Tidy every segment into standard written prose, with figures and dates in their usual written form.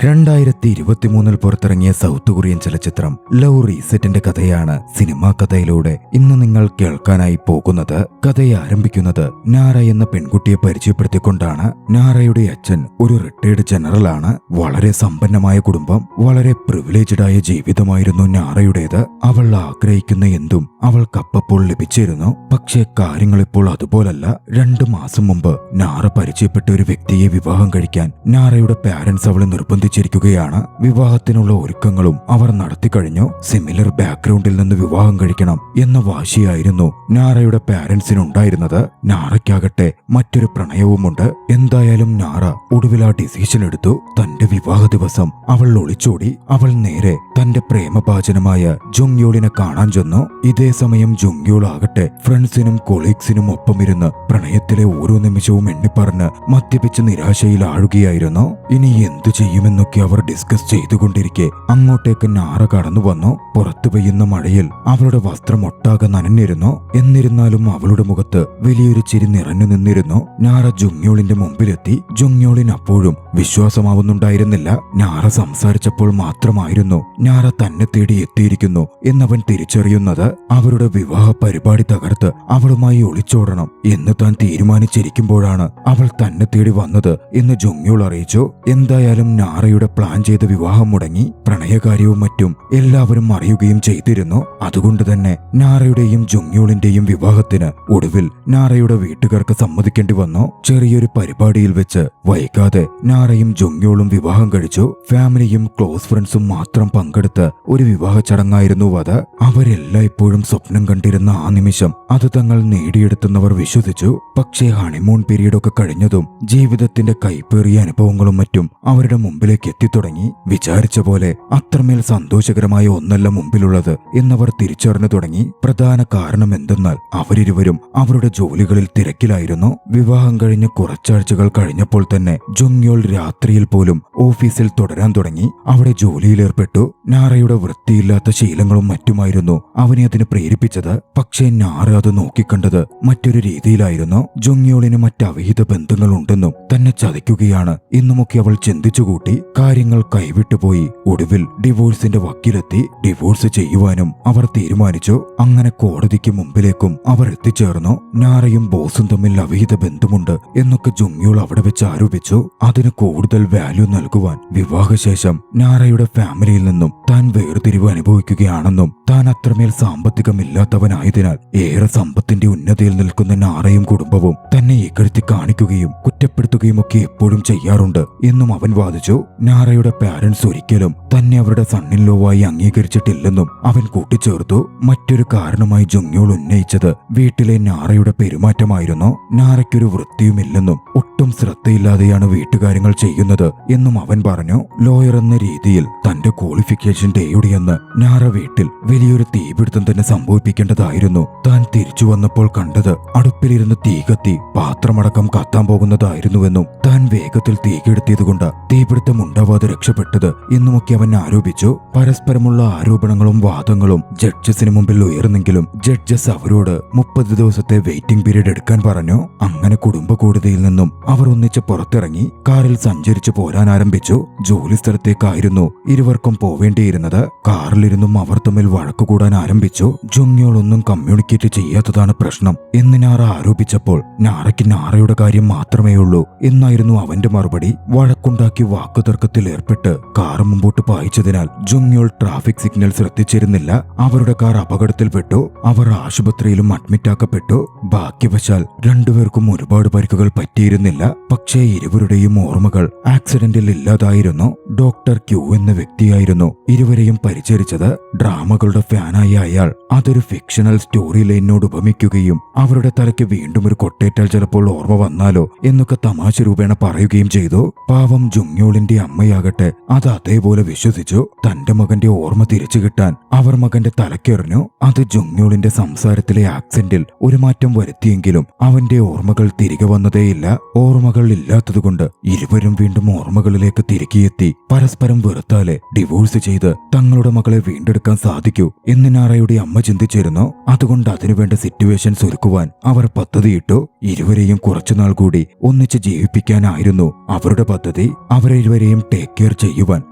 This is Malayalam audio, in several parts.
2023 പുറത്തിറങ്ങിയ സൗത്ത് കൊറിയൻ ചലച്ചിത്രം ലവ് റീസെറ്റിന്റെ കഥയാണ് സിനിമാ കഥയിലൂടെ ഇന്ന് നിങ്ങൾ കേൾക്കാനായി പോകുന്നത്. കഥയെ ആരംഭിക്കുന്നത് നാര എന്ന പെൺകുട്ടിയെ പരിചയപ്പെടുത്തിക്കൊണ്ടാണ്. നാരയുടെ അച്ഛൻ ഒരു റിട്ടയർഡ് ജനറലാണ്. വളരെ സമ്പന്നമായ കുടുംബം, വളരെ പ്രിവിലേജ്ഡ് ആയ ജീവിതമായിരുന്നു നാരയുടേത്. അവൾ ആഗ്രഹിക്കുന്ന എന്തും അവൾക്കപ്പോൾ ലഭിച്ചിരുന്നു. പക്ഷേ കാര്യങ്ങൾ ഇപ്പോൾ അതുപോലല്ല. 2 മാസം മുമ്പ് നാര പരിചയപ്പെട്ട ഒരു വ്യക്തിയെ വിവാഹം കഴിക്കാൻ നാരയുടെ പാരന്റ്സ് അവളെ നിർബന്ധിച്ചിരിക്കുകയാണ്. വിവാഹത്തിനുള്ള ഒരുക്കങ്ങളും അവർ നടത്തിക്കഴിഞ്ഞു. സിമിലർ ബാക്ക്ഗ്രൗണ്ടിൽ നിന്ന് വിവാഹം കഴിക്കണം എന്ന വാശിയായിരുന്നു നാരയുടെ പാരന്റ്സിനുണ്ടായിരുന്നത്. നാരയ്ക്കാകട്ടെ മറ്റൊരു പ്രണയവുമുണ്ട്. എന്തായാലും നാര ഒടുവിൽ ആ ഡിസിഷൻ എടുത്തു. തന്റെ വിവാഹ ദിവസം അവൾ ഒളിച്ചോടി. അവൾ നേരെ തന്റെ പ്രേമഭാജനമായ ജുങ്യോളിനെ കാണാൻ ചെന്നു. ഇതേ സമയം ജുങ്യോൾ ആകട്ടെ ഫ്രണ്ട്സിനും കൊളീഗ്സിനും ഒപ്പമിരുന്ന് പ്രണയത്തിലെ ഓരോ നിമിഷവും എണ്ണിപ്പറഞ്ഞ് മദ്യപിച്ച് നിരാശയിൽ ആഴുകയായിരുന്നു. ഇനി എന്തു ചെയ്യുമെന്നൊക്കെ അവർ ഡിസ്കസ് ചെയ്തുകൊണ്ടിരിക്കെ അങ്ങോട്ടേക്ക് നാര കടന്നു വന്നു. പുറത്തു പെയ്യുന്ന മഴയിൽ അവളുടെ വസ്ത്രം ഒട്ടാകെ നനഞ്ഞിരുന്നു. എന്നിരുന്നാലും അവളുടെ മുഖത്ത് വലിയൊരു ചിരി നിറഞ്ഞു നിന്നിരുന്നു. നാര ജുങ്യോളിന്റെ മുമ്പിലെത്തി. ജുങ്യോളിന് അപ്പോഴും വിശ്വാസമാവുന്നുണ്ടായിരുന്നില്ല. നാര സംസാരിച്ചപ്പോൾ മാത്രമായിരുന്നു നാര തന്നെ തേടി എത്തിയിരിക്കുന്നു എന്നവൻ തിരിച്ചറിയുന്നത്. അവരുടെ വിവാഹ പരിപാടി തകർത്ത് അവളുമായി ഒളിച്ചോടണം എന്ന് താൻ തീരുമാനിച്ചിരിക്കുമ്പോഴാണ് അവൾ തന്നെ തേടി വന്നത് എന്ന് ജുങ്യോൾ അറിയിച്ചു. എന്തായാലും നാരയുടെ പ്ലാൻ ചെയ്ത വിവാഹം മുടങ്ങി. പ്രണയകാര്യവും മറ്റും എല്ലാവരും അറിയുകയും ചെയ്തിരുന്നു. അതുകൊണ്ട് തന്നെ നാരയുടെയും ജുങ്യോളിന്റെയും വിവാഹത്തിന് ഒടുവിൽ നാരയുടെ വീട്ടുകാർക്ക് സമ്മതിക്കേണ്ടി വന്നു. ചെറിയൊരു പരിപാടിയിൽ വെച്ച് വൈകാതെ നാരയും ജുങ്യോളും വിവാഹം കഴിച്ചു. ഫാമിലിയും ക്ലോസ് ഫ്രണ്ട്സും മാത്രം പങ്കെടുത്ത ഒരു വിവാഹ ചടങ്ങായിരുന്നു അത്. അവരെല്ലാം ഇപ്പോഴും സ്വപ്നം കണ്ടിരുന്ന ആ നിമിഷം അത് തങ്ങൾ നേടിയെടുത്തെന്നവർ വിശ്വസിച്ചു. പക്ഷേ ഹണിമൂൺ പീരീഡൊക്കെ കഴിഞ്ഞതും ജീവിതത്തിന്റെ കൈപ്പേറിയ അനുഭവങ്ങളും മറ്റും അവരുടെ മുമ്പിലേക്ക് എത്തിത്തുടങ്ങി. വിചാരിച്ച പോലെ അത്രമേൽ സന്തോഷകരമായ ഒന്നല്ല മുമ്പിലുള്ളത് എന്നവർ തിരിച്ചറിഞ്ഞു തുടങ്ങി. പ്രധാന കാരണം എന്തെന്നാൽ അവരിരുവരും അവരുടെ ജോലികളിൽ തിരക്കിലായിരുന്നു. വിവാഹം കഴിഞ്ഞ് കുറച്ചാഴ്ചകൾ കഴിഞ്ഞപ്പോൾ തന്നെ ജുങ്യോൾ രാത്രിയിൽ പോലും ഓഫീസിൽ തുടരാൻ തുടങ്ങി. അവിടെ ജോലിയിലേർപ്പെട്ടു. നാരയുടെ വൃത്തിയില്ലാത്ത ശീലങ്ങളും മറ്റുമായിരുന്നു അവനെ അതിന് പ്രേരിപ്പിച്ചത്. പക്ഷേ നാര അത് നോക്കിക്കണ്ടത് മറ്റൊരു രീതിയിലായിരുന്നു. ജുങ്യോളിന് മറ്റവിഹിത ബന്ധങ്ങളുണ്ടെന്നും തന്നെ ചതിക്കുകയാണ് എന്നുമൊക്കെ അവൾ ചിന്തിച്ചുകൂട്ടി. കാര്യങ്ങൾ കൈവിട്ടുപോയി. ഒടുവിൽ ഡിവോഴ്സിന്റെ വക്കിലെത്തി. ഡിവോഴ്സ് ചെയ്യുവാനും അവർ തീരുമാനിച്ചു. അങ്ങനെ കോടതിക്ക് മുമ്പിലേക്കും അവർ എത്തിച്ചേർന്നു. നാരയും ബോസും തമ്മിൽ അവിഹിത ബന്ധമുണ്ട് എന്നൊക്കെ ജുങ്യോൾ അവിടെ വെച്ച് ആരോപിച്ചു. അതിന് കൂടുതൽ വാല്യൂ നൽകുവാൻ വിവാഹശേഷം നാരയുടെ ഫാമിലിയിൽ നിന്നും താൻ വേർതിരിവ് അനുഭവിക്കുകയാണെന്നും താൻ അത്രമേൽ സാമ്പത്തികമില്ലാത്തവനായതിനാൽ ഏറെ സമ്പത്തിന്റെ ഉന്നതിയിൽ നിൽക്കുന്ന നാരയും കുടുംബവും തന്നെ ഇകഴ്ത്തി കാണിക്കുകയും കുറ്റപ്പെടുത്തുകയും ഒക്കെ എപ്പോഴും ചെയ്യാറുണ്ട് എന്നും അവൻ വാദിച്ചു. നാരയുടെ പാരന്റ്സ് ഒരിക്കലും തന്നെ അവരുടെ സണ്ണിൻലോവായി അംഗീകരിച്ചിട്ടില്ലെന്നും അവൻ കൂട്ടിച്ചേർത്തു. മറ്റൊരു കാരണമായി ജുങ്യോൾ ഉന്നയിച്ചത് വീട്ടിലെ നാരയുടെ പെരുമാറ്റമായിരുന്നു. നാരയ്ക്കൊരു വൃത്തിയുമില്ലെന്നും ഒട്ടും ശ്രദ്ധയില്ലാതെയാണ് വീട്ടുകാര്യങ്ങൾ ചെയ്യുന്നത് എന്നും അവൻ പറഞ്ഞു. ലോയർ എന്ന രീതിയിൽ തന്റെ ക്വാളിഫിക്കേഷൻ ഡേയുടെയെന്ന് നാര വീട്ടിൽ വലിയൊരു തീപിടുത്തം തന്നെ സംഭവിപ്പിക്കേണ്ടതായിരുന്നു. താൻ തിരിച്ചു വന്നപ്പോൾ കണ്ടത് അടുപ്പിലിരുന്ന് തീ കത്തി പാത്രമടക്കം കത്താൻ പോകുന്നതായിരുന്നുവെന്നും താൻ വേഗത്തിൽ തീ കെടുത്തിയതുകൊണ്ട് തീപിടുത്തം ഉണ്ടാവാതെ രക്ഷപ്പെട്ടത് എന്നുമൊക്കെ അവൻ ആരോപിച്ചു. പരസ്പരമുള്ള ആരോപണങ്ങളും വാദങ്ങളും ജഡ്ജസിന് മുമ്പിൽ ഉയർന്നെങ്കിലും ജഡ്ജസ് അവരോട് 30 ദിവസത്തെ വെയിറ്റിംഗ് പീരീഡ് എടുക്കാൻ പറഞ്ഞു. അങ്ങനെ കുടുംബ കോടതിയിൽ നിന്നും അവർ ഒന്നിച്ച് പുറത്തിറങ്ങി കാറിൽ സഞ്ചരിച്ചു പോരാൻ ആരംഭിച്ചു. ജോലി സ്ഥലത്തേക്കായിരുന്നു ഇരുവർക്കും പോവേണ്ടിയിരുന്നത്. കാറിലിരുന്നും അവർ തമ്മിൽ വഴക്കുകൂടാൻ ആരംഭിച്ചു. ജുങ്യോൾ ഒന്നും കമ്മ്യൂണിക്കേറ്റ് ചെയ്യാത്തതാണ് പ്രശ്നം എന്ന് നാര ആരോപിച്ചപ്പോൾ നാരയ്ക്ക് നാരയുടെ കാര്യം മാത്രമേ ഉള്ളൂ എന്നായിരുന്നു അവന്റെ മറുപടി. വഴക്കുണ്ടാക്കി വാക്കുതർക്കത്തിൽ ഏർപ്പെട്ട് കാർ മുമ്പോട്ട് പായിച്ചതിനാൽ ജുങ്യോൾ ട്രാഫിക് സിഗ്നൽ ശ്രദ്ധിച്ചിരുന്നില്ല. അവരുടെ കാർ അപകടത്തിൽപ്പെട്ടു. അവർ ആശുപത്രിയിലും അഡ്മിറ്റാക്കപ്പെട്ടു. ഭാഗ്യവശാൽ രണ്ടുപേർക്കും ഒരുപാട് പരിക്കുകൾ പറ്റിയിരുന്നില്ല. പക്ഷേ ഇരുവരുടെയും ഓർമ്മകൾ ആക്സിഡന്റിൽ ഇല്ലാതായിരുന്നു. ഡോക്ടർ ക്യൂ എന്ന വ്യക്തിയായിരുന്നു ഇരുവരെയും പരിചരിച്ചത്. ഡ്രാമകളുടെ ഫാനായ അയാൾ അതൊരു ഫിക്ഷണൽ സ്റ്റോറി ലൈനോട് ഉപമിക്കുകയും അവരുടെ തലയ്ക്ക് വീണ്ടും ഒരു കൊട്ടേറ്റാൽ ചിലപ്പോൾ ഓർമ്മ വന്നാലോ എന്നൊക്കെ തമാശ രൂപേണ പറയുകയും ചെയ്തു. പാവം ജുങ്യോളിന്റെ അമ്മയാകട്ടെ അത് അതേപോലെ വിശ്വസിച്ചു. തന്റെ മകന്റെ ഓർമ്മ തിരിച്ചു കിട്ടാൻ അവർ മകന്റെ തലക്കെറിഞ്ഞു. അത് ജുങ്യോളിന്റെ സംസാരത്തിലെ ആക്സെന്റിൽ ഒരു മാറ്റം വരുത്തിയെങ്കിലും അവന്റെ ഓർമ്മകൾ തിരികെ വന്നതേയില്ല. ഓർമ്മകൾ ഇല്ലാത്തതുകൊണ്ട് ഇരുവരും വീണ്ടും ഓർമ്മകളിലേക്ക് തിരികെയെത്തി. പരസ്പരം വെറുത്താലെ ഡിവോഴ്സ് ചെയ്ത് തങ്ങളുടെ മകളെ വീണ്ടെടുക്കാൻ സാധിക്കൂ എന്ന് നാരയുടെ അമ്മ അമ്മ ചിന്തിച്ചിരുന്നു. അതുകൊണ്ട് അതിനുവേണ്ട സിറ്റുവേഷൻസ് ഒരുക്കുവാൻ അവർ പദ്ധതിയിട്ടു. ഇരുവരെയും കുറച്ചുനാൾ കൂടി ഒന്നിച്ച് ജീവിപ്പിക്കാനായിരുന്നു അവരുടെ പദ്ധതി. അവരിരുവരെയും ടേക്ക് കെയർ ചെയ്യുവാൻ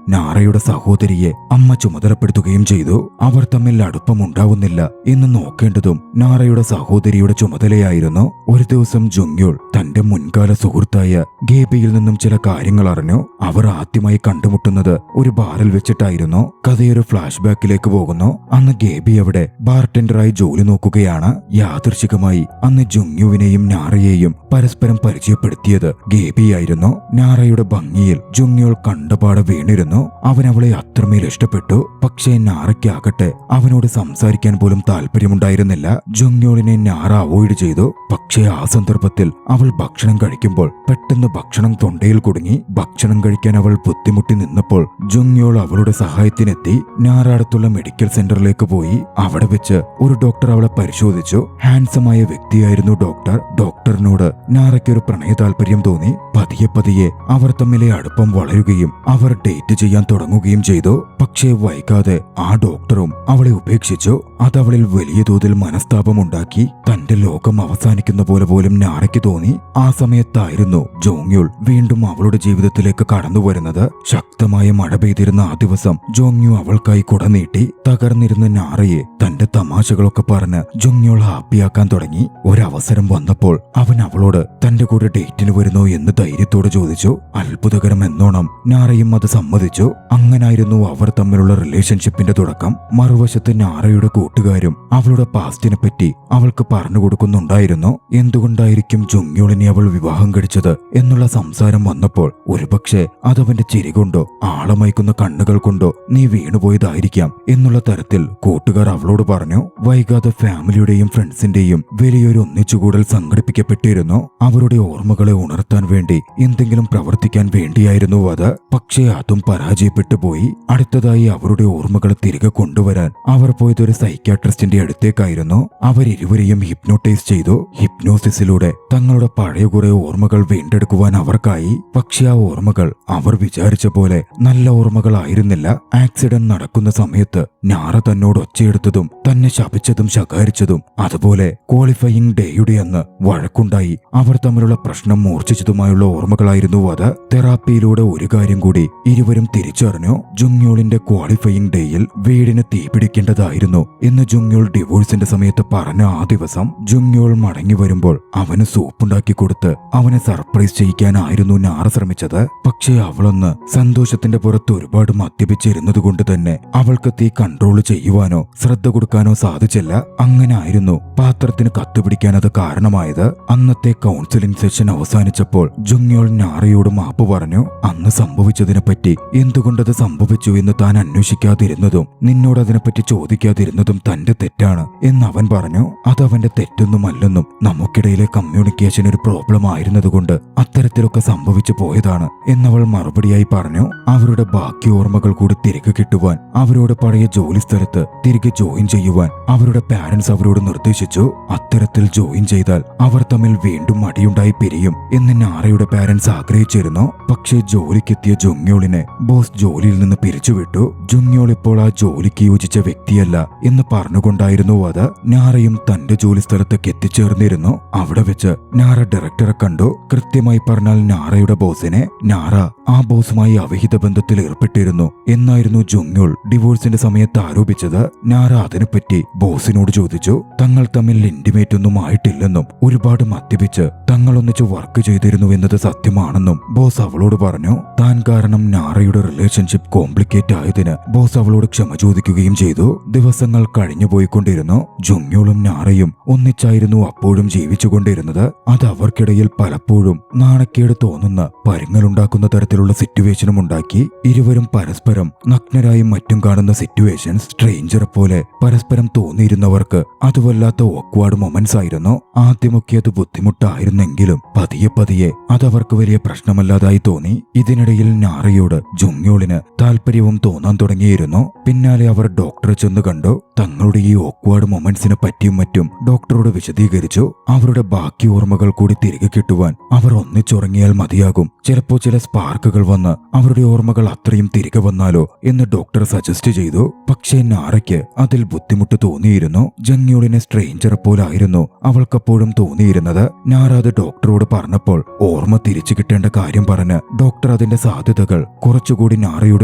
നാറയുടെ സഹോദരിയെ അമ്മ ചുമതലപ്പെടുത്തുകയും ചെയ്തു. അവർ തമ്മിൽ അടുപ്പമുണ്ടാവുന്നില്ല എന്ന് നോക്കേണ്ടതും നാറയുടെ സഹോദരിയുടെ ചുമതലയായിരുന്നു. ഒരു ദിവസം ജുങ്യോൾ തന്റെ മുൻകാല സുഹൃത്തായ ഗേബിയിൽ നിന്നും ചില കാര്യങ്ങൾ അറിഞ്ഞു. അവർ ആദ്യമായി കണ്ടുമുട്ടുന്നത് ഒരു ബാറിൽ വെച്ചിട്ടായിരുന്നു. കഥയൊരു ഫ്ലാഷ് ബാക്കിലേക്ക് പോകുന്നു. അന്ന് ഗേബി അവിടെ ബാർടെൻഡറായി ജോലി നോക്കുകയാണ്. യാദൃശികമായി അന്ന് ജുങ്യുവിനെയും നാറയെയും പരസ്പരം പരിചയപ്പെടുത്തിയത് ഗേബിയായിരുന്നു. നാറയുടെ ഭംഗിയിൽ ജുങ്യോൾ കണ്ടപാടെ വീണിരുന്നു. അവൻ അവളെ അത്രമേൽ ഇഷ്ടപ്പെട്ടു. പക്ഷേ നാറയ്ക്കാകട്ടെ അവനോട് സംസാരിക്കാൻ പോലും താല്പര്യമുണ്ടായിരുന്നില്ല. ജുങ്യോളിനെ നാറ അവോയ്ഡ് ചെയ്തു. പക്ഷേ ആ സന്ദർഭത്തിൽ അവൾ ഭക്ഷണം കഴിക്കുമ്പോൾ പെട്ടെന്ന് ഭക്ഷണം തൊണ്ടയിൽ കുടുങ്ങി. ഭക്ഷണം കഴിക്കാൻ അവൾ ബുദ്ധിമുട്ടി നിന്നപ്പോൾ ജുങ്യോൾ അവളുടെ സഹായത്തിനെത്തി. നാറ അടുത്തുള്ള മെഡിക്കൽ സെന്ററിലേക്ക് പോയി. അവിടെ വെച്ച് ഒരു ഡോക്ടർ അവളെ പരിശോധിച്ചു. ഹാൻസമായ വ്യക്തിയായിരുന്നു ഡോക്ടർ. ഡോക്ടറിനോട് നാറയ്ക്കൊരു പ്രണയ താല്പര്യം തോന്നി. പതിയെ പതിയെ അവർ തമ്മിലെ അടുപ്പം വളരുകയും അവർ ഡേറ്റ് ചെയ്യാൻ തുടങ്ങുകയും ചെയ്തു. പക്ഷേ വൈകാതെ ആ ഡോക്ടറും അവളെ ഉപേക്ഷിച്ചു. അതവളിൽ വലിയ തോതിൽ മനസ്താപമുണ്ടാക്കി. തന്റെ ലോകം അവസാനിക്കുന്ന പോലെ പോലും നാറയ്ക്ക് തോന്നി. ആ സമയത്തായിരുന്നു ജോങ്യുൾ വീണ്ടും അവളുടെ ജീവിതത്തിലേക്ക് കടന്നു വരുന്നത്. ശക്തമായ മഴ പെയ്തിരുന്ന ആ ദിവസം ജോങ്യു അവൾക്കായി കുട നീട്ടി. തകർന്നിരുന്ന നാറയെ തന്റെ തമാശകളൊക്കെ പറഞ്ഞ് ജോങ്യോൾ ഹാപ്പിയാക്കാൻ തുടങ്ങി. ഒരവസരം വന്നപ്പോൾ അവൻ അവളോട് തന്റെ കൂടെ ഡേറ്റിന് വരുന്നോ എന്ന് ധൈര്യത്തോടെ ചോദിച്ചു. അത്ഭുതകരം എന്നോണം നാറയും അത് സമ്മതിച്ചു. അങ്ങനായിരുന്നു അവർ തമ്മിലുള്ള റിലേഷൻഷിപ്പിന്റെ തുടക്കം. മറുവശത്ത് നാറയുടെ കൂട്ടുകാരും അവളുടെ പാസ്റ്റിനെ പറ്റി അവൾക്ക് പറഞ്ഞു കൊടുക്കുന്നുണ്ടായിരുന്നു. എന്തുകൊണ്ടായിരിക്കും ജുങ്യോളിനെ അവൾ വിവാഹം കഴിച്ചത് എന്നുള്ള സംസാരം വന്നപ്പോൾ ഒരുപക്ഷെ അതവന്റെ ചിരി കൊണ്ടോ ആളമയക്കുന്ന കണ്ണുകൾ കൊണ്ടോ നീ വീണുപോയതായിരിക്കാം എന്നുള്ള തരത്തിൽ കൂട്ടുകാർ അവളോട് പറഞ്ഞു. വൈകാതെ ഫാമിലിയുടെയും ഫ്രണ്ട്സിന്റെയും വലിയൊരു ഒന്നിച്ചുകൂടൽ സംഘടിപ്പിക്കപ്പെട്ടിരുന്നു. അവരുടെ ഓർമ്മകളെ ഉണർത്താൻ വേണ്ടി എന്തെങ്കിലും പ്രവർത്തിക്കാൻ വേണ്ടിയായിരുന്നു അത്. പക്ഷേ അതും പരാജയപ്പെട്ടു പോയി. അടുത്തതായി അവരുടെ ഓർമ്മകളെ തിരികെ കൊണ്ടുവരാൻ അവർ പോയതൊരു സൈക്യാട്രിസ്റ്റിന്റെ അടുത്തേക്കായിരുന്നു. അവരിരുവരെയും ഹിപ്നോട്ടൈസ് ചെയ്തു. ഹിപ്നോസിസിലൂടെ തങ്ങളുടെ പഴയ കുറെ ഓർമ്മകൾ വീണ്ടെടുക്കുവാൻ അവർക്കായി. പക്ഷെ ആ ഓർമ്മകൾ അവർ വിചാരിച്ച പോലെ നല്ല ഓർമ്മകളായിരുന്നില്ല. ആക്സിഡന്റ് നടക്കുന്ന സമയത്ത് നാറ തന്നോട് ഒച്ചയെടുത്തതും തന്നെ ശപിച്ചതും ശകാരിച്ചതും അതുപോലെ ക്വാളിഫയിങ് ഡേയുടെ അന്ന് വഴക്കുണ്ടായി അവർ തമ്മിലുള്ള പ്രശ്നം മൂർച്ഛിച്ചതുമായുള്ള ഓർമ്മകളായിരുന്നു അത്. തെറാപ്പിയിലൂടെ ഒരു കാര്യം കൂടി ഇരുവരും തിരിച്ചറിഞ്ഞു. ജുങ്യോളിന്റെ ക്വാളിഫയിങ് ഡേയിൽ വീടിന് തീപിടിക്കേണ്ടതായിരുന്നു എന്ന് ജുങ്യോൾ ഡിവോഴ്സിന്റെ സമയത്ത് പറഞ്ഞ ആ ദിവസം ജുങ്യോൾ മടങ്ങി വരുമ്പോൾ അവന് സൂപ്പുണ്ടാക്കി കൊടുത്ത് അവനെ സർപ്രൈസ് ചെയ്യിക്കാനായിരുന്നു നാറ ശ്രമിച്ചത്. പക്ഷേ അവളൊന്ന് സന്തോഷത്തിന്റെ പുറത്ത് ഒരുപാട് മദ്യപിച്ചിരുന്നത് കൊണ്ട് തന്നെ അവൾക്ക് തീ കൺട്രോൾ ചെയ്യുവാനോ ശ്രദ്ധ കൊടുക്കാനോ സാധിച്ചില്ല. അങ്ങനായിരുന്നു പാത്രത്തിന് കത്തുപിടിക്കാൻ അത് കാരണമായത്. അന്നത്തെ കൗൺസിലിംഗ് സെഷൻ അവസാനിച്ചപ്പോൾ ജുങ്യോൾ നാറയോട് മാപ്പ് പറഞ്ഞു. അന്ന് സംഭവിച്ചതിനെപ്പറ്റി എന്തുകൊണ്ടത് സംഭവിച്ചു എന്ന് താൻ അന്വേഷിക്കാതിരുന്നതും നിന്നോട് അതിനെപ്പറ്റി ചോദിക്കാതിരുന്നതും തന്റെ തെറ്റാണ് എന്നവൻ പറഞ്ഞു. അതവന്റെ തെറ്റൊന്നുമല്ലെന്നും നമുക്കിടയിലെ കമ്മ്യൂണിക്കേഷൻ ഒരു പ്രോബ്ലം ആയിരുന്നതുകൊണ്ട് അത്തരത്തിലൊക്കെ സംഭവിച്ചു പോയതാണ് എന്നവൾ മറുപടിയായി പറഞ്ഞു. അവരുടെ ബാക്കി ഓർമ്മകൾ കൂടി തിരികെ കിട്ടുവാൻ അവരോട് പഴയ ജോലി സ്ഥലത്ത് തിരികെ ജോയിൻ ചെയ്യുവാൻ അവരുടെ പാരന്റ്സ് അവരോട് നിർദ്ദേശിച്ചു. അത്തരത്തിൽ ജോയിൻ ചെയ്താൽ അവർ തമ്മിൽ വീണ്ടും മടിയുണ്ടായി പിരിയും എന്ന് നാറയുടെ പാരന്റ്സ് ആഗ്രഹിച്ചിരുന്നു. പക്ഷേ ജോലിക്കെത്തിയ ജുങ്യോളിനെ ബോസ് ജോലിയിൽ നിന്ന് പിരിച്ചുവിട്ടു. ജുങ്യോൾ ഇപ്പോൾ ആ ജോലിക്ക് യോജിച്ച വ്യക്തിയല്ല എന്ന് പറഞ്ഞുകൊണ്ടായിരുന്നു അത്. നാറയും തന്റെ ജോലി സ്ഥലത്തേക്ക് എത്തിച്ചേർന്നിരുന്നു. അവിടെ വെച്ച് നാറ ഡയറക്ടറെ കണ്ടു. കൃത്യമായി പറഞ്ഞാൽ നാറയുടെ ബോസിനെ. നാറ ആ ബോസുമായി അവിഹിത ബന്ധത്തിൽ ഏർപ്പെട്ടിരുന്നു എന്നായിരുന്നു ജുങ്യോൾ ഡിവോഴ്സിന്റെ സമയത്ത് ആരോപിച്ചത്. നാറ അതിനെപ്പറ്റി ബോസിനോട് ചോദിച്ചു. തങ്ങൾ തമ്മിൽ ഇന്റിമേറ്റ് ഒന്നും ആയിട്ടില്ലെന്നും ഒരുപാട് മദ്യപിച്ച് തങ്ങൾ ഒന്നിച്ച് വർക്ക് ചെയ്തിരുന്നു എന്നത് സത്യമാണെന്നും ബോസ് അവളോട് പറഞ്ഞു. താൻ കാരണം നാറയുടെ റിലേഷൻഷിപ്പ് കോംപ്ലിക്കേറ്റ് ആയതിന് ബോസ് അവളോട് ക്ഷമ ചോദിക്കുകയും ചെയ്തു. ദിവസങ്ങൾ കഴിഞ്ഞു പോയിക്കൊണ്ടിരുന്നു. ജുങ്യോളും നാറയും ഒന്നിച്ചായിരുന്നു അപ്പോഴും ജീവിച്ചുകൊണ്ടിരുന്നത്. അത് അവർക്കിടയിൽ പലപ്പോഴും നാണക്കേട് തോന്നുന്ന പരുങ്ങലുണ്ടാക്കുന്ന തരത്തിലുള്ള സിറ്റുവേഷനും ഉണ്ടാക്കി. ഇരുവരും പരസ്പരം നഗ്നരായും മറ്റും കാണുന്ന സിറ്റുവേഷൻസ് സ്ട്രേഞ്ചറെ പോലെ പരസ്പരം തോന്നിയിരുന്നവർക്ക് അത് വല്ലാത്ത ഓക്വാർഡ് മൊമെന്റ്സ് ആയിരുന്നു. ആദ്യമൊക്കെ അത് ബുദ്ധിമുട്ടായിരുന്നെങ്കിലും പതിയെ പതിയെ അതവർക്ക് വലിയ പ്രശ്നമല്ലാതായി തോന്നി. ഇതിനിടയിൽ നാറയോട് ജുങ്യോളിന് താല്പര്യവും തോന്നാൻ തുടങ്ങിയിരുന്നു. പിന്നാലെ അവർ ഡോക്ടറെ ചെന്ന് കണ്ടു. തങ്ങളുടെ ഈ ഓക്വേർഡ് മൊമെന്റ്സിനെ പറ്റിയും മറ്റും ഡോക്ടറോട് വിശദീകരിച്ചു. അവരുടെ ബാക്കി ഓർമ്മകൾ കൂടി തിരികെ കിട്ടുവാൻ അവർ ഒന്നിച്ചുറങ്ങിയാൽ മതിയാകും. ചിലപ്പോ ചില സ്പാർക്കുകൾ വന്ന് അവരുടെ ഓർമ്മകൾ അത്രയും തിരികെ വന്നാലോ എന്ന് ഡോക്ടർ സജസ്റ്റ് ചെയ്തു. പക്ഷേ നാറയ്ക്ക് അതിൽ ബുദ്ധിമുട്ട് തോന്നിയിരുന്നു. ജങ്യോളിനെ സ്ട്രേഞ്ചറെ പോലായിരുന്നു അവൾക്കപ്പോഴും തോന്നിയിരുന്നത്. നാറ അത് ഡോക്ടറോട് പറഞ്ഞപ്പോൾ ഓർമ്മ തിരിച്ചു കിട്ടേണ്ട കാര്യം പറഞ്ഞ് ഡോക്ടർ അതിന്റെ സാധ്യതകൾ കുറച്ചുകൂടി നാറയോട്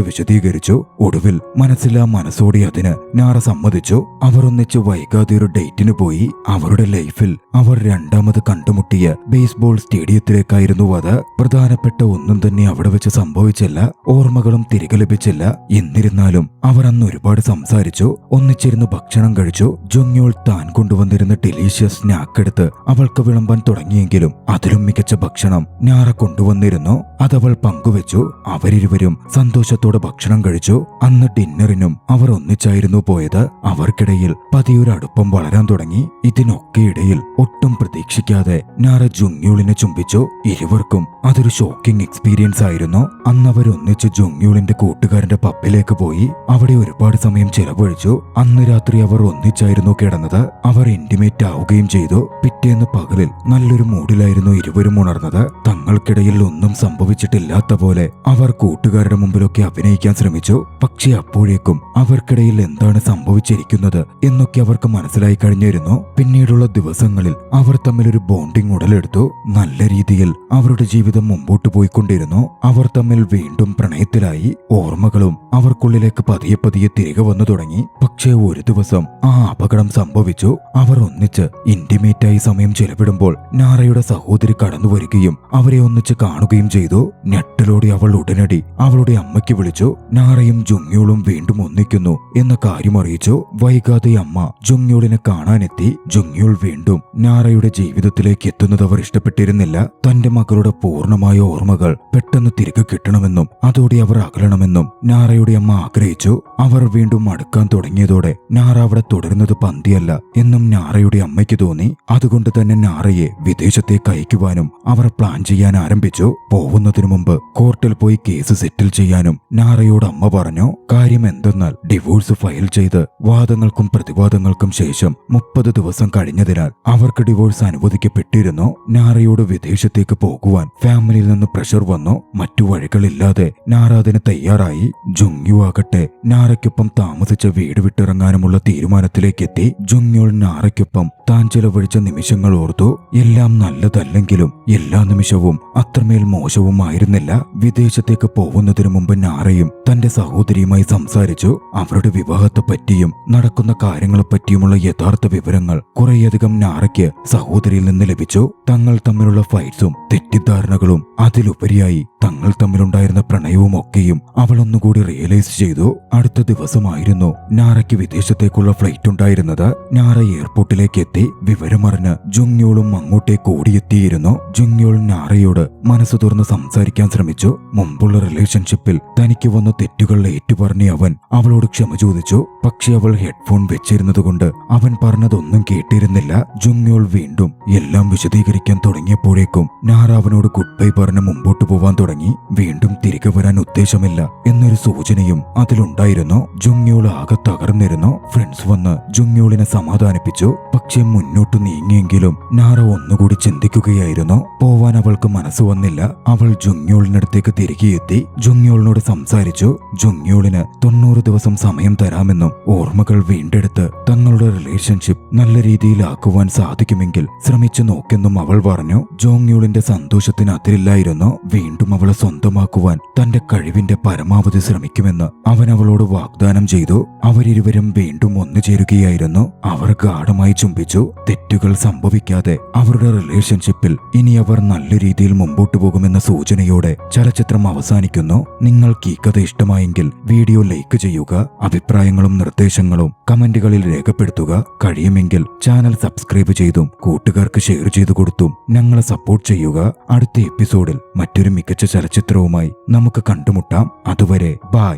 വിശദീകരിച്ചു. ഒടുവിൽ മനസ്സില്ലാ മനസ്സോടെ അതിന് നാറ സമ്മതിച്ചു. അവർ ഒന്നിച്ച് വൈകാതെ ഒരു ഡേറ്റിന് പോയി. അവരുടെ ലൈഫിൽ അവർ രണ്ടാമത് കണ്ടുമുട്ടിയ ബേസ്ബോൾ സ്റ്റേഡിയത്തിലേക്കായിരുന്നു അത്. പ്രധാനപ്പെട്ട ഒന്നും തന്നെ അവിടെ വെച്ച് സംഭവിച്ചില്ല. ഓർമ്മകളും തിരികെ ലഭിച്ചില്ല. എന്നിരുന്നാലും അവർ അന്ന് ഒരുപാട് സംസാരിച്ചു. ഒന്നിച്ചിരുന്ന് ഭക്ഷണം കഴിച്ചു. ജുങ്യോൾ താൻ കൊണ്ടുവന്നിരുന്ന ഡെലീഷ്യസ് സ്നാക്ക് എടുത്ത് അവൾക്ക് വിളമ്പാൻ തുടങ്ങിയെങ്കിലും അതിലും മികച്ച ഭക്ഷണം നാറ കൊണ്ടുവന്നിരുന്നു. അതവൾ പങ്കുവെച്ചു. അവരിരുവരും സന്തോഷത്തോടെ ഭക്ഷണം കഴിച്ചു. അന്ന് ഡിന്നറിനും അവർ ഒന്നിച്ചായിരുന്നു പോയത്. അവർക്കിടയിൽ പതിയൊരു അടുപ്പം വളരാൻ തുടങ്ങി. ഇതിനൊക്കെയിടയിൽ ഒട്ടും പ്രതീക്ഷിക്കാതെ നാറ ജുങ്യോളിനെ ചുംബിച്ചു. ഇരുവർക്കും അതൊരു ഷോക്കിംഗ് എക്സ്പീരിയൻസ് ആയിരുന്നു. അന്ന് അവരൊന്നിച്ച് ജുങ്യോളിന്റെ കൂട്ടുകാരന്റെ പബ്ബിലേക്ക് പോയി. അവിടെ ഒരുപാട് സമയം ചിലവഴിച്ചു. അന്ന് രാത്രി അവർ ഒന്നിച്ചായിരുന്നു കിടന്നത്. അവർ ഇന്റിമേറ്റ് ആവുകയും ചെയ്തു. പിറ്റേന്ന് പകലിൽ നല്ലൊരു മൂഡിലായിരുന്നു ഇരുവരും ഉണർന്നത്. തങ്ങൾക്കിടയിൽ ഒന്നും സംഭവിച്ചിട്ടില്ലാത്ത പോലെ അവർ കൂട്ടുകാരുടെ മുമ്പിലൊക്കെ അഭിനയിക്കാൻ ശ്രമിച്ചു. പക്ഷെ അപ്പോഴേക്കും അവർക്കിടയിൽ എന്താണ് സംഭവിച്ചിരിക്കുന്നത് എന്നൊക്കെ അവർക്ക് മനസ്സിലായി കഴിഞ്ഞിരുന്നു. പിന്നീടുള്ള ദിവസങ്ങളിൽ അവർ തമ്മിൽ ഒരു ബോണ്ടിങ് ഉടലെടുത്തു. നല്ല രീതിയിൽ അവരുടെ ജീവിതം മുമ്പോട്ട് പോയിക്കൊണ്ടിരുന്നു. അവർ തമ്മിൽ വീണ്ടും പ്രണയത്തിലായി. ഓർമ്മകളും അവർക്കുള്ളിലേക്ക് പതിയെ പതിയെ തിരികെ വന്നു തുടങ്ങി. പക്ഷേ ഒരു ദിവസം ആ അപകടം സംഭവിച്ചു. അവർ ഒന്നിച്ച് ഇന്റിമേറ്റായി സമയം ചെലവിടുമ്പോൾ നാറയുടെ സഹോദരി കടന്നു വരികയും അവരെ ഒന്നിച്ച് കാണുകയും ചെയ്തു. ഞെട്ടലോടെ അവൾ ഉടനടി അവളുടെ അമ്മയ്ക്ക് വിളിച്ചു. നാറയും ജുങ്യോളും വീണ്ടും ഒന്നിക്കുന്നു എന്ന കാര്യം അറിയിച്ചു. വൈകാതെ അമ്മ ജുങ്യോളിനെ കാണാനെത്തി. ജുങ്യോൾ വീണ്ടും നാറയുടെ ജീവിതത്തിലേക്ക് എത്തുന്നത് അവർ ഇഷ്ടപ്പെട്ടിരുന്നില്ല. തന്റെ മകളുടെ പൂർണ്ണമായ ഓർമ്മകൾ പെട്ടെന്ന് തിരികെ കിട്ടണമെന്നും അതോടെ അവർ അകലണമെന്നും നാറയുടെ അമ്മ ആഗ്രഹിച്ചു. അവർ വീണ്ടും അടുക്കാൻ തുടങ്ങിയതോടെ നാറ അവിടെ തുടരുന്നത് പന്തിയല്ല എന്നും നാറയുടെ അമ്മയ്ക്ക് തോന്നി. അതുകൊണ്ട് തന്നെ നാറയെ വിദേശത്തേക്ക് അയക്കുവാനും അവർ പ്ലാൻ ചെയ്യാൻ ആരംഭിച്ചു. പോകുന്നതിനു മുമ്പ് കോർട്ടിൽ പോയി കേസ് സെറ്റിൽ ചെയ്യാനും നാറയോട് അമ്മ പറഞ്ഞു. കാര്യം എന്തെന്നാൽ ഡിവോഴ്സ് ഫയൽ ചെയ്ത് വാദങ്ങൾക്കും പ്രതിവാദങ്ങൾക്കും ശേഷം 30 ദിവസം കഴിഞ്ഞതിനാൽ അവർക്ക് ഡിവോഴ്സ് അനുവദിക്കപ്പെട്ടിരുന്നു. നാറയോട് വിദേശത്തേക്ക് പോകുവാൻ ഫാമിലിയിൽ നിന്ന് പ്രഷർ വന്നു. മറ്റു വഴികളില്ലാതെ നാറ അതിന് തയ്യാറായി. ജുങ്യു ആകട്ടെ നാറയ്ക്കൊപ്പം താമസിച്ച വീട് വിട്ടിറങ്ങാനുമുള്ള തീരുമാനത്തിലേക്കെത്തി. ജുങ്യോൾ നാറയ്ക്കൊപ്പം താൻ ചിലവഴിച്ച നിമിഷങ്ങൾ ഓർത്തു. എല്ലാം നല്ലതല്ലെങ്കിലും എല്ലാ നിമിഷവും അത്രമേൽ മോശവുമായിരുന്നില്ല. വിദേശത്തേക്ക് പോകുന്നതിനു മുമ്പ് നാറയും തന്റെ സഹോദരിയുമായി സംസാരിച്ചു. അവരുടെ വിവാഹത്തെ പറ്റിയും നടക്കുന്ന കാര്യങ്ങളെപ്പറ്റിയുമുള്ള യഥാർത്ഥ വിവരങ്ങൾ കുറേയധികം നാറയ്ക്ക് സഹോദരിയിൽ നിന്ന് ലഭിച്ചു. തങ്ങൾ തമ്മിലുള്ള ഫൈറ്റ്സും തെറ്റിദ്ധാരണകളും അതിലുപരിയായി തങ്ങൾ തമ്മിലുണ്ടായിരുന്ന പ്രണയവും ഒക്കെയും അവൾ ഒന്നുകൂടി റിയലൈസ് ചെയ്തു. അടുത്ത ദിവസമായിരുന്നു നാറയ്ക്ക് വിദേശത്തേക്കുള്ള ഫ്ലൈറ്റ് ഉണ്ടായിരുന്നത്. നാറ എയർപോർട്ടിലേക്ക് എത്തി. വിവരമറിഞ്ഞ് ജുങ്യോളും അങ്ങോട്ടേക്ക് ഓടിയെത്തിയിരുന്നു. ജുങ്യോൾ നാറയോട് മനസ്സ് തുറന്ന് സംസാരിക്കാൻ ശ്രമിച്ചു. മുമ്പുള്ള റിലേഷൻഷിപ്പിൽ തനിക്ക് വന്ന തെറ്റുകൾ ഏറ്റുപറഞ്ഞ് അവൻ അവളോട് ക്ഷമ ചോദിച്ചു. പക്ഷെ അവൾ ഹെഡ്ഫോൺ വെച്ചിരുന്നതുകൊണ്ട് അവൻ പറഞ്ഞതൊന്നും കേട്ടിരുന്നില്ല. ജുങ്യോൾ വീണ്ടും എല്ലാം വിശദീകരിക്കാൻ തുടങ്ങിയപ്പോഴേക്കും നാറ അവനോട് ഗുഡ് ബൈ പറഞ്ഞ് മുമ്പോട്ട് പോവാൻ തുടങ്ങി. വീണ്ടും തിരികെ വരാൻ ഉദ്ദേശമില്ല എന്നൊരു സൂചനയും അതിലുണ്ടായിരുന്നു. ജുങ്യോൾ ആകെ തകർന്നിരുന്നു. ഫ്രണ്ട്സ് വന്ന് ജുങ്യോളിനെ സമാധാനിപ്പിച്ചു. പക്ഷെ മുന്നോട്ട് നീങ്ങിയെങ്കിലും നാറ ഒന്നുകൂടി ചിന്തിക്കുകയായിരുന്നു. പോവാൻ അവൾക്ക് മനസ്സ് വന്നില്ല. അവൾ ജുങ്യോളിനടുത്തേക്ക് തിരികെ എത്തി. ജുങ്യോളിനോട് സംസാരിച്ചു. ജുങ്യോളിന് 90 ദിവസം സമയം തരാമെന്നും ഓർമ്മകൾ വീണ്ടെടുത്ത് തങ്ങളുടെ റിലേഷൻഷിപ്പ് നല്ല രീതിയിലാക്കുവാൻ സാധിക്കുമെങ്കിൽ ശ്രമിച്ചു നോക്കെന്നും അവൾ പറഞ്ഞു. ജോങ്യോളിന്റെ സന്തോഷത്തിന് അതിരില്ലായിരുന്നു. വീണ്ടും അവളെ സ്വന്തമാക്കുവാൻ തന്റെ കഴിവിന്റെ പരമാവധി ശ്രമിക്കുമെന്ന് അവൻ അവളോട് വാഗ്ദാനം ചെയ്തു. അവരിരുവരും വീണ്ടും ഒന്നുചേരുകയായിരുന്നു. അവർ ഗാഢമായി ചുംബിച്ചു. തെറ്റുകൾ സംഭവിക്കാതെ അവരുടെ റിലേഷൻഷിപ്പിൽ ഇനി അവർ നല്ല രീതിയിൽ മുമ്പോട്ട് പോകുമെന്ന സൂചനയോടെ ചലച്ചിത്രം അവസാനിക്കുന്നു. നിങ്ങൾക്ക് ഈ കഥ ഇഷ്ടമായെങ്കിൽ വീഡിയോ ലൈക്ക് ചെയ്യുക. അഭിപ്രായങ്ങളും നിർദ്ദേശങ്ങളും കമന്റുകളിൽ രേഖപ്പെടുത്തുക. കഴിയുമെങ്കിൽ ചാനൽ സബ്സ്ക്രൈബ് ചെയ്തും കൂട്ടുകാർക്ക് ഷെയർ ചെയ്തു കൊടുത്തും ഞങ്ങളെ സപ്പോർട്ട് ചെയ്യുക. അടുത്ത എപ്പിസോഡിൽ മറ്റൊരു മികച്ച ചലച്ചിത്രവുമായി നമുക്ക് കണ്ടുമുട്ടാം. അതുവരെ ബൈ.